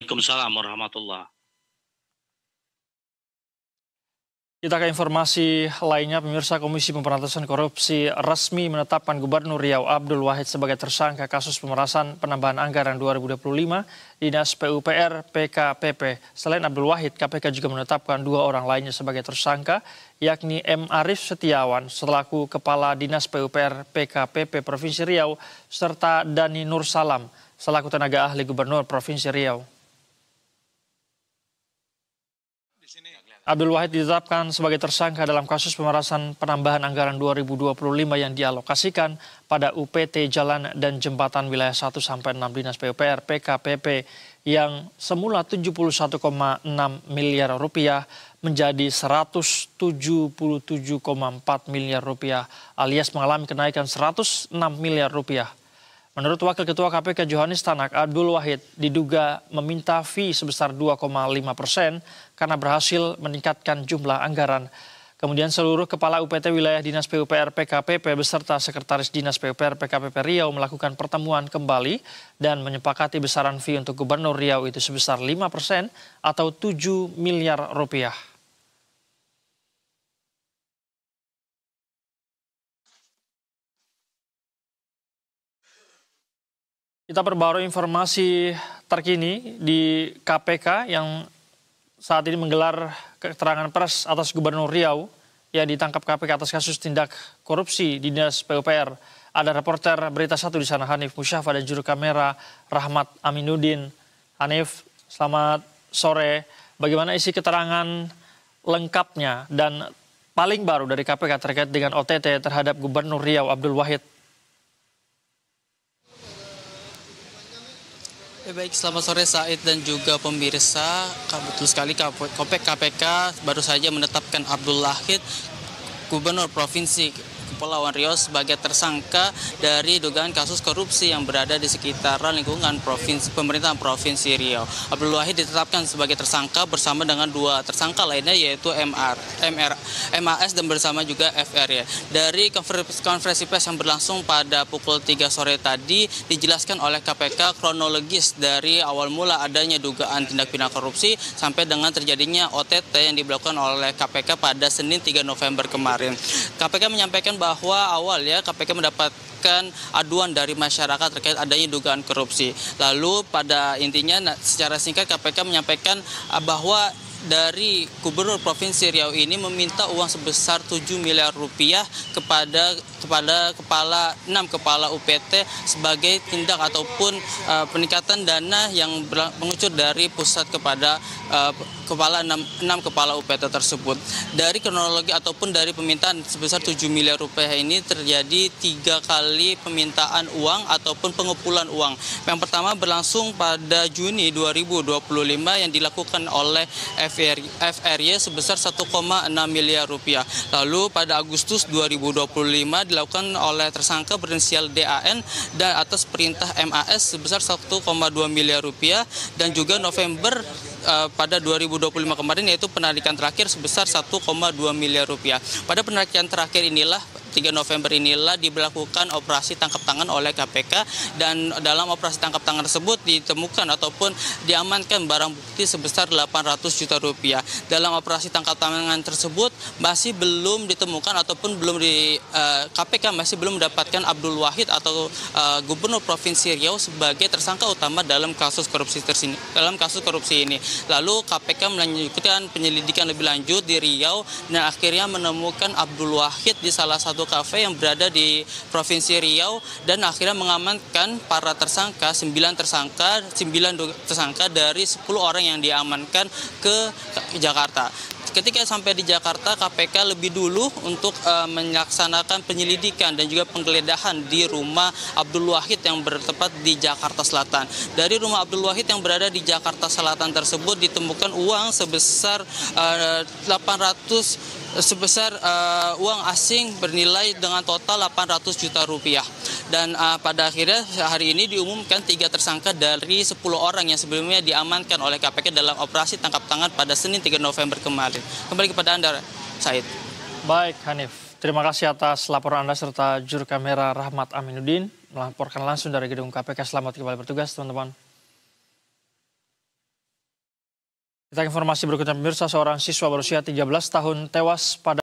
Waalaikumsalam warahmatullahi. Kita ke informasi lainnya, pemirsa. Komisi Pemberantasan Korupsi resmi menetapkan Gubernur Riau Abdul Wahid sebagai tersangka kasus pemerasan penambahan anggaran 2025 Dinas PUPR PKPP. Selain Abdul Wahid, KPK juga menetapkan 2 orang lainnya sebagai tersangka, yakni M. Arif Setiawan selaku Kepala Dinas PUPR PKPP Provinsi Riau, serta Dani Nur Salam selaku tenaga ahli Gubernur Provinsi Riau. Abdul Wahid ditetapkan sebagai tersangka dalam kasus pemerasan penambahan anggaran 2025 yang dialokasikan pada UPT Jalan dan Jembatan Wilayah 1-6 Dinas PUPR PKPP yang semula 71,6 miliar rupiah menjadi 177,4 miliar rupiah alias mengalami kenaikan 106 miliar rupiah. Menurut Wakil Ketua KPK Johanis Tanak, Abdul Wahid diduga meminta fee sebesar 2,5% karena berhasil meningkatkan jumlah anggaran. Kemudian seluruh Kepala UPT Wilayah Dinas PUPR PKPP beserta Sekretaris Dinas PUPR PKPP Riau melakukan pertemuan kembali dan menyepakati besaran fee untuk Gubernur Riau itu sebesar 5% atau 7 miliar rupiah. Kita perbarui informasi terkini di KPK yang saat ini menggelar keterangan pers atas Gubernur Riau yang ditangkap KPK atas kasus tindak korupsi di Dinas PUPR. Ada reporter Berita 1 di sana, Hanif Musyafa, dan juru kamera Rahmat Aminuddin. Hanif, selamat sore. Bagaimana isi keterangan lengkapnya dan paling baru dari KPK terkait dengan OTT terhadap Gubernur Riau Abdul Wahid? Baik, selamat sore Said dan juga pemirsa. Betul sekali, KPK baru saja menetapkan Abdul Wahid, Gubernur Provinsi Kepulauan Riau, sebagai tersangka dari dugaan kasus korupsi yang berada di sekitaran lingkungan pemerintahan Provinsi Riau. Abdul Wahid ditetapkan sebagai tersangka bersama dengan 2 tersangka lainnya, yaitu MAS dan bersama juga FR. Dari konferensi pers yang berlangsung pada pukul 3 sore tadi, dijelaskan oleh KPK kronologis dari awal mula adanya dugaan tindak pidana korupsi sampai dengan terjadinya OTT yang dilakukan oleh KPK pada Senin 3 November kemarin. KPK menyampaikan bahwa awalnya KPK mendapatkan aduan dari masyarakat terkait adanya dugaan korupsi. Lalu pada intinya secara singkat KPK menyampaikan bahwa dari Gubernur Provinsi Riau ini meminta uang sebesar 7 miliar rupiah kepada 6 kepala UPT sebagai tindak ataupun peningkatan dana yang mengucur dari pusat kepada 6 kepala UPT tersebut. Dari kronologi ataupun dari permintaan sebesar 7 miliar rupiah ini terjadi 3 kali permintaan uang ataupun pengumpulan uang. Yang pertama berlangsung pada Juni 2025 yang dilakukan oleh FRY sebesar 1,6 miliar rupiah. Lalu pada Agustus 2025 dilakukan oleh tersangka berinisial DAN dan atas perintah MAS sebesar 1,2 miliar rupiah, dan juga November pada 2025 kemarin, yaitu penarikan terakhir sebesar 1,2 miliar rupiah. Pada penarikan terakhir inilah 3 November inilah diberlakukan operasi tangkap tangan oleh KPK, dan dalam operasi tangkap tangan tersebut ditemukan ataupun diamankan barang bukti sebesar 800 juta rupiah. Dalam operasi tangkap tangan tersebut masih belum ditemukan ataupun KPK masih belum mendapatkan Abdul Wahid atau Gubernur Provinsi Riau sebagai tersangka utama dalam kasus korupsi ini. Lalu KPK melanjutkan penyelidikan lebih lanjut di Riau dan akhirnya menemukan Abdul Wahid di salah satu kafe yang berada di Provinsi Riau, dan akhirnya mengamankan para tersangka, 9 tersangka dari 10 orang yang diamankan ke Jakarta. Ketika sampai di Jakarta, KPK lebih dulu untuk melaksanakan penyelidikan dan juga penggeledahan di rumah Abdul Wahid yang bertempat di Jakarta Selatan. Dari rumah Abdul Wahid yang berada di Jakarta Selatan tersebut ditemukan uang sebesar uang asing bernilai dengan total 800 juta rupiah. Dan pada akhirnya hari ini diumumkan 3 tersangka dari 10 orang yang sebelumnya diamankan oleh KPK dalam operasi tangkap tangan pada Senin 3 November kemarin. Kembali kepada Anda, Said. Baik, Hanif. Terima kasih atas laporan Anda serta juru kamera Rahmat Aminuddin melaporkan langsung dari gedung KPK. Selamat kembali bertugas, teman-teman. Kita informasi berikutnya pemirsa, seorang siswa berusia 13 tahun tewas pada